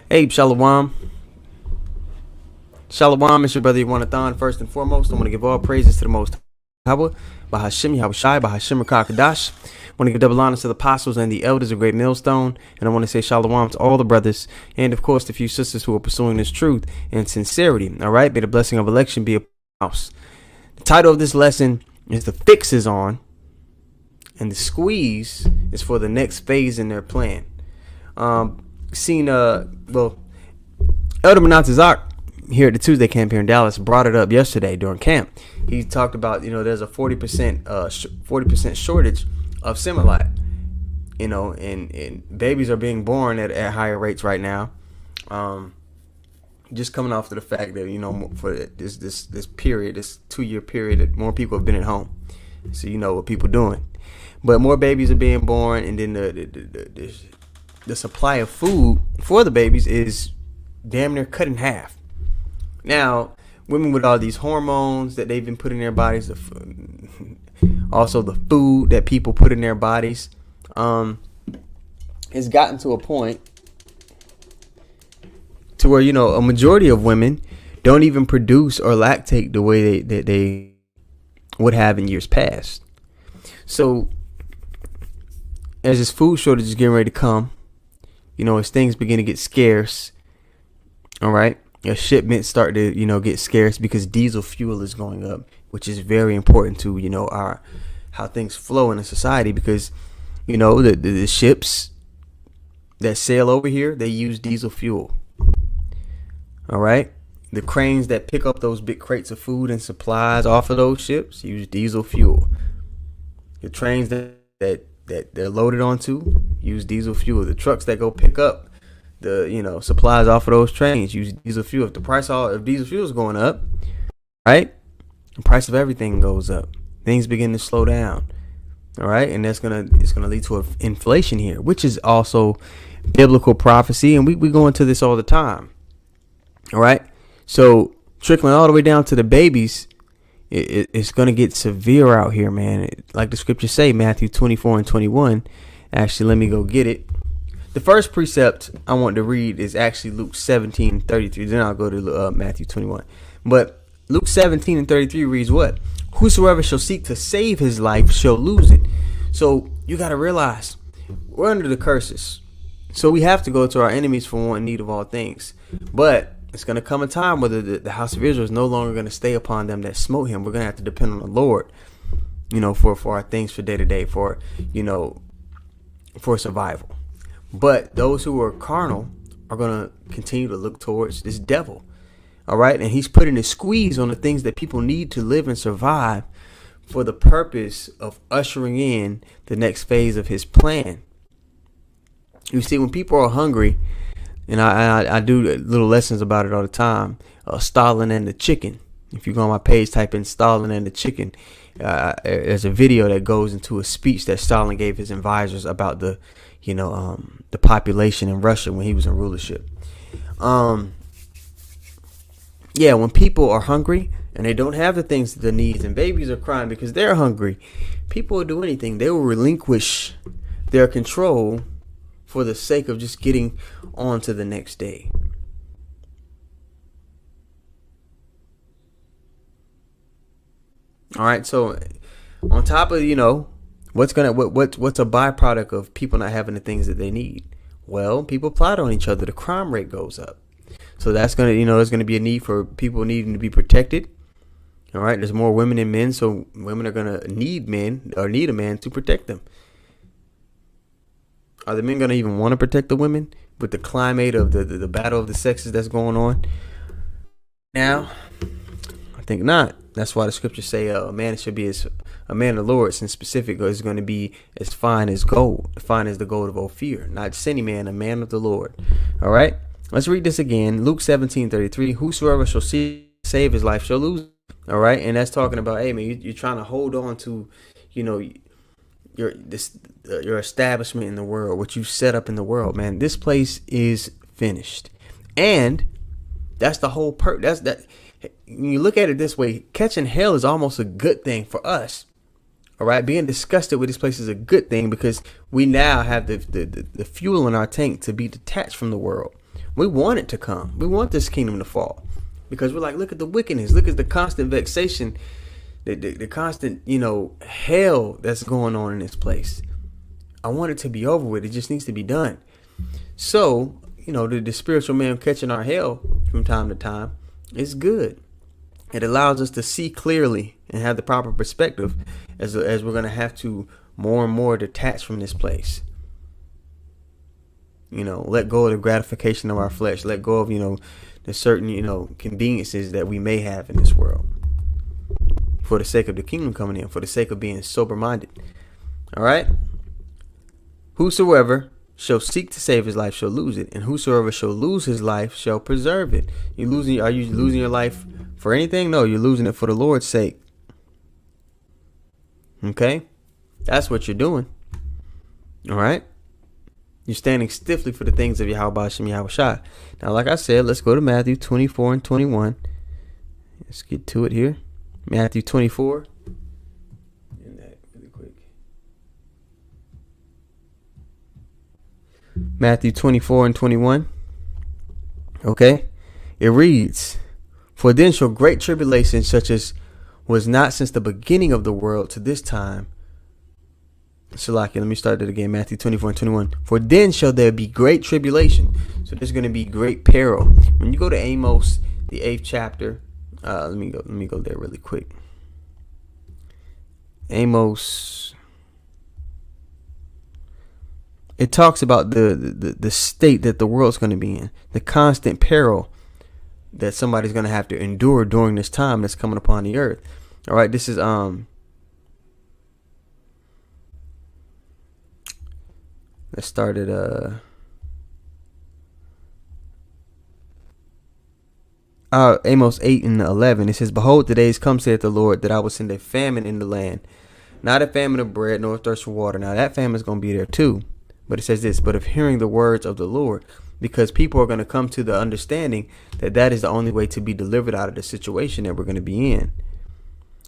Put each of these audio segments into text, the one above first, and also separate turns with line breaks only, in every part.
Hey, Shalom. Shalom, it's your brother YAWANATHAN. First and foremost, I want to give all praises to the Most High, Bahashim Yahushai, Bahashim Rakakadash. I want to give double honors to the apostles and the elders of Great Millstone. And I want to say shalom to all the brothers and, of course, the few sisters who are pursuing this truth and sincerity. All right? May the blessing of election be upon us. The title of this lesson is The Fix is On, and the squeeze is for the next phase in their plan. Elder MANASSEH here at the Tuesday camp here in Dallas brought it up yesterday during camp. He talked about, there's a 40% shortage of Seminole, and babies are being born at higher rates right now. Just coming off of the fact that, for this period, this 2-year period, that more people have been at home. So what people doing. But more babies are being born, and then the supply of food for the babies is damn near cut in half. Now, women with all these hormones that they've been putting in their bodies, also the food that people put in their bodies, has gotten to a point to where, a majority of women don't even produce or lactate the way they would have in years past. So, as this food shortage is getting ready to come, as things begin to get scarce, all right, as shipments start to, get scarce because diesel fuel is going up, which is very important to, how things flow in a society, because, the ships that sail over here, they use diesel fuel. All right. The cranes that pick up those big crates of food and supplies off of those ships use diesel fuel. The trains that they're loaded onto use diesel fuel. The trucks that go pick up the supplies off of those trains use diesel fuel. If diesel fuel is going up, right, the price of everything goes up. Things begin to slow down. All right, and it's gonna lead to inflation here, which is also biblical prophecy, and we go into this all the time. All right, so trickling all the way down to the babies, it's gonna get severe out here, man. Like the scriptures say, Matthew 24:21. Actually, let me go get it. The first precept I want to read is actually Luke 17:33. Then I'll go to Matthew 21. But Luke 17:33 reads what? Whosoever shall seek to save his life shall lose it. So you got to realize we're under the curses. So we have to go to our enemies for one need of all things. But it's going to come a time where the house of Israel is no longer going to stay upon them that smote him. We're going to have to depend on the Lord, for our things for day to day, for survival. But those who are carnal are going to continue to look towards this devil. All right. And he's putting a squeeze on the things that people need to live and survive for the purpose of ushering in the next phase of his plan. You see, when people are hungry, and I do little lessons about it all the time, Stalin and the chicken. If you go on my page, type in Stalin and the chicken. There's a video that goes into a speech that Stalin gave his advisors about the population in Russia when he was in rulership. When people are hungry and they don't have the things that they need, and babies are crying because they're hungry, people will do anything. They will relinquish their control for the sake of just getting on to the next day. All right, so on top of what's a byproduct of people not having the things that they need? Well, people plot on each other. The crime rate goes up. So that's gonna, there's gonna be a need for people needing to be protected. All right, there's more women than men, so women are gonna need men or need a man to protect them. Are the men gonna even want to protect the women with the climate of the battle of the sexes that's going on now? I think not. That's why the scriptures say a man should be a man of the Lord, and specific is going to be as fine as gold, fine as the gold of Ophir. Not just any man, a man of the Lord. All right, let's read this again. Luke 17:33. Whosoever shall save his life shall lose it. All right, and that's talking about, hey man, you're trying to hold on to, your establishment in the world, what you set up in the world, man. This place is finished, and that's the whole that. When you look at it this way, catching hell is almost a good thing for us. All right, being disgusted with this place is a good thing because we now have the fuel in our tank to be detached from the world. We want it to come. We want this kingdom to fall. Because we're like, look at the wickedness. Look at the constant vexation, the constant, hell that's going on in this place. I want it to be over with. It just needs to be done. So, the spiritual man catching our hell from time to time is good. It allows us to see clearly and have the proper perspective as we're going to have to more and more detach from this place. Let go of the gratification of our flesh. Let go of, the certain, conveniences that we may have in this world. For the sake of the kingdom coming in. For the sake of being sober-minded. All right? Whosoever shall seek to save his life shall lose it. And whosoever shall lose his life shall preserve it. Are you losing your life for anything? No, you're losing it for the Lord's sake. Okay? That's what you're doing. All right? You're standing stiffly for the things of Yahweh Hashem Yahushua. Now, like I said, let's go to Matthew 24 and 21. Let's get to it here. Matthew 24. In that really quick. Matthew 24 and 21. Okay. It reads, for then shall great tribulation such as was not since the beginning of the world to this time. Salaki, let me start it again. Matthew 24 and 21. For then shall there be great tribulation. So there's going to be great peril. When you go to Amos, the 8th chapter, let me go there really quick. Amos, it talks about the state that the world's going to be in, the constant peril that somebody's going to have to endure during this time that's coming upon the earth. All right, this is let's start at Amos 8 and 11. It says, behold, the days come, saith the Lord, that I will send a famine in the land, not a famine of bread, nor a thirst for water. Now that famine is going to be there too. But it says this, but of hearing the words of the Lord, because people are going to come to the understanding that is the only way to be delivered out of the situation that we're going to be in.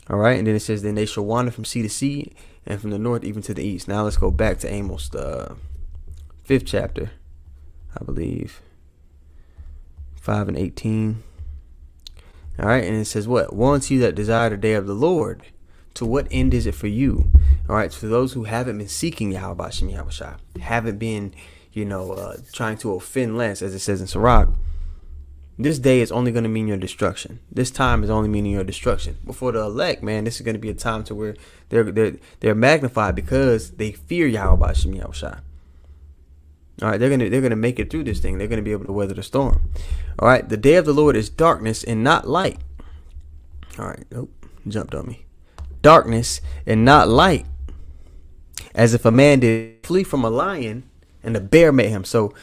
All right. And then it says, then they shall wander from sea to sea and from the north even to the east. Now let's go back to Amos, the 5th chapter, I believe, 5 and 18. All right. And it says what? Woe unto you that desire the day of the Lord. To what end is it for you? All right. To those who haven't been seeking Yahweh Hashem Yahushua, haven't been, trying to offend less, as it says in Sirach. This day is only going to mean your destruction. This time is only meaning your destruction. But for the elect, man, this is going to be a time to where they're magnified because they fear Yahweh Hashem Yahushua. All right, they're gonna make it through this thing. They're gonna be able to weather the storm. All right, the day of the Lord is darkness and not light. All right, nope, jumped on me. Darkness and not light, as if a man did flee from a lion and a bear met him. So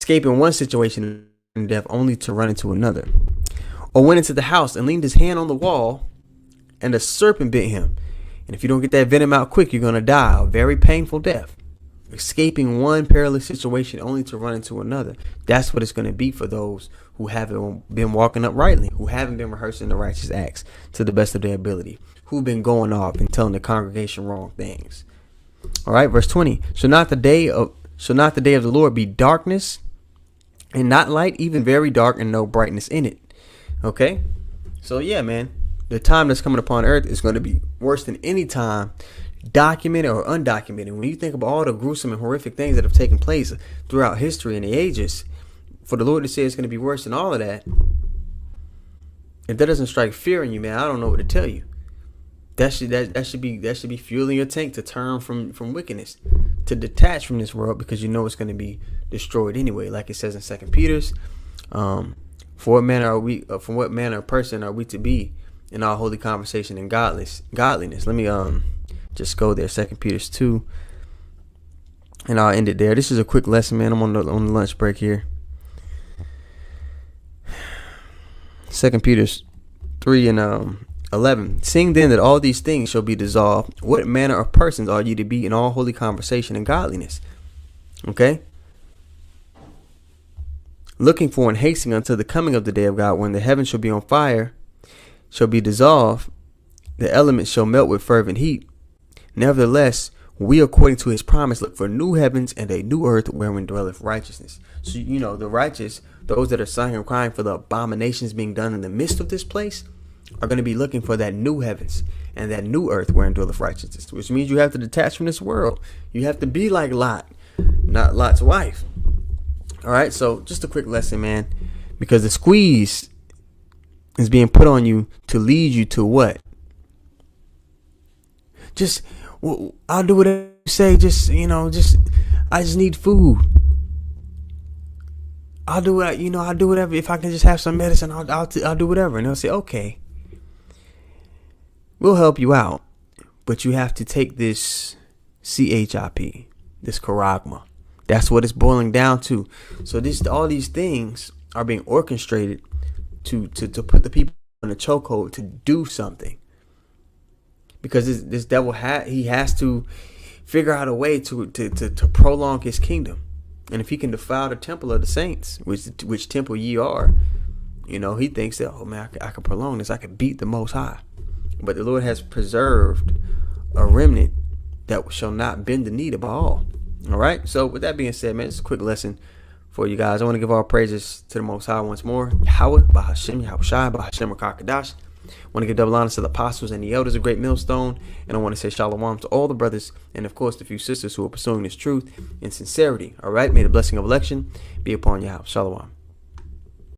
escaping one situation in death only to run into another. Or went into the house and leaned his hand on the wall and a serpent bit him. And if you don't get that venom out quick, you're gonna die a very painful death. Escaping one perilous situation only to run into another. That's what it's going to be for those who haven't been walking uprightly, who haven't been rehearsing the righteous acts to the best of their ability, who've been going off and telling the congregation wrong things. All right, verse 20. Shall not the day of the Lord be darkness and not light, even very dark and no brightness in it? Okay, so yeah, man, the time that's coming upon earth is going to be worse than any time, documented or undocumented. When you think about all the gruesome and horrific things that have taken place throughout history and the ages, for the Lord to say it's going to be worse than all of that, if that doesn't strike fear in you, man, I don't know what to tell you. That should be fueling your tank to turn from wickedness, to detach from this world, because you know it's going to be destroyed anyway. Like it says in 2 Peter's, for what manner of person are we to be in all holy conversation and godliness? Let me just go there, 2 Peter's 2, and I'll end it there. This is a quick lesson, man. I'm on the lunch break here. 2 Peter's 3 and 11. Seeing then that all these things shall be dissolved, what manner of persons are you to be in all holy conversation and godliness? Okay. Looking for and hastening until the coming of the day of God, when the heavens shall be on fire, shall be dissolved, the elements shall melt with fervent heat. Nevertheless, we, according to his promise, look for new heavens and a new earth wherein dwelleth righteousness. So, the righteous, those that are sighing and crying for the abominations being done in the midst of this place, are going to be looking for that new heavens and that new earth wherein dwelleth righteousness, which means you have to detach from this world. You have to be like Lot, not Lot's wife. All right, so just a quick lesson, man, because the squeeze is being put on you to lead you to what? Just, I'll do whatever you say. I just need food. I'll do it. I'll do whatever. If I can just have some medicine, I'll do whatever. And they'll say, okay, we'll help you out, but you have to take this CHIP, this charagma. That's what it's boiling down to. So all these things are being orchestrated to put the people in a chokehold to do something. Because this devil he has to figure out a way to prolong his kingdom. And if he can defile the temple of the saints, which temple ye are, he thinks that, oh man, I can prolong this. I can beat the Most High. But the Lord has preserved a remnant that shall not bend the knee to Baal. All right. So with that being said, man, it's a quick lesson for you guys. I want to give all praises to the Most High once more. Yahweh, Bahashem, Yahushai, Bahashem, Rakakadash. I want to give double honors to the apostles and the elders of Great Millstone. And I want to say shalom to all the brothers and, of course, the few sisters who are pursuing this truth in sincerity. All right. May the blessing of election be upon you. Shalom.